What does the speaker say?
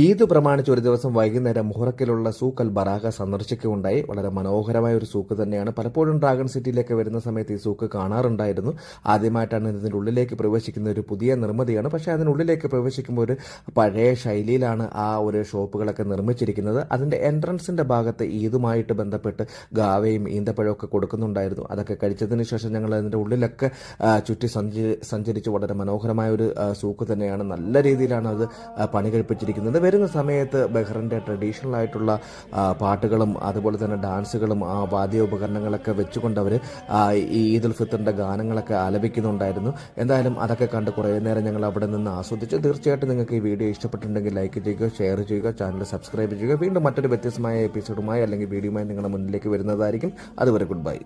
ഈദ് പ്രമാണിച്ച് ഒരു ദിവസം വൈകുന്നേരം മുഹറക്കിലുള്ള സൂക്ക് അൽ ബറാഖ സന്ദർശിക്കുകയുണ്ടായി. വളരെ മനോഹരമായ ഒരു സൂക്ക് തന്നെയാണ്. പലപ്പോഴും ഡ്രാഗൺ സിറ്റിയിലേക്ക് വരുന്ന സമയത്ത് ഈ സൂക്ക് കാണാറുണ്ടായിരുന്നു. ആദ്യമായിട്ടാണ് ഇതിൻ്റെ ഉള്ളിലേക്ക് പ്രവേശിക്കുന്ന ഒരു പുതിയ നിർമ്മിതിയാണ്. പക്ഷേ അതിനുള്ളിലേക്ക് പ്രവേശിക്കുമ്പോൾ ഒരു പഴയ ശൈലിയിലാണ് ആ ഒരു ഷോപ്പുകളൊക്കെ നിർമ്മിച്ചിരിക്കുന്നത്. അതിൻ്റെ എൻട്രൻസിൻ്റെ ഭാഗത്ത് ഈദുമായിട്ട് ബന്ധപ്പെട്ട് ഗാവയും ഈന്തപ്പഴമൊക്കെ കൊടുക്കുന്നുണ്ടായിരുന്നു. അതൊക്കെ കഴിച്ചതിന് ശേഷം ഞങ്ങൾ അതിൻ്റെ ഉള്ളിലൊക്കെ ചുറ്റി സഞ്ചരിച്ച് വളരെ മനോഹരമായ ഒരു സൂക്ക് തന്നെയാണ്. നല്ല രീതിയിലാണ് അത് പണി കഴിപ്പിച്ചിരിക്കുന്നത്. വരുന്ന സമയത്ത് ബഹ്റിൻ്റെ ട്രഡീഷണൽ ആയിട്ടുള്ള പാട്ടുകളും അതുപോലെ തന്നെ ഡാൻസുകളും വാദ്യോപകരണങ്ങളൊക്കെ വെച്ചുകൊണ്ട് അവർ ഈ ഈദ് ഉൽ ഫിത്തറിൻ്റെ ഗാനങ്ങളൊക്കെ ആലപിക്കുന്നുണ്ടായിരുന്നു. എന്തായാലും അതൊക്കെ കണ്ട് കുറേ നേരം ഞങ്ങൾ അവിടെ നിന്ന് ആസ്വദിച്ചു. തീർച്ചയായിട്ടും നിങ്ങൾക്ക് ഈ വീഡിയോ ഇഷ്ടപ്പെട്ടിട്ടുണ്ടെങ്കിൽ ലൈക്ക് ചെയ്യുക, ഷെയർ ചെയ്യുക, ചാനൽ സബ്സ്ക്രൈബ് ചെയ്യുക. വീണ്ടും മറ്റൊരു വ്യത്യസ്തമായ എപ്പിസോഡുമായി അല്ലെങ്കിൽ വീഡിയോയുമായി നിങ്ങളുടെ മുന്നിലേക്ക് വരുന്നതായിരിക്കും. അതുവരെ ഗുഡ് ബൈ.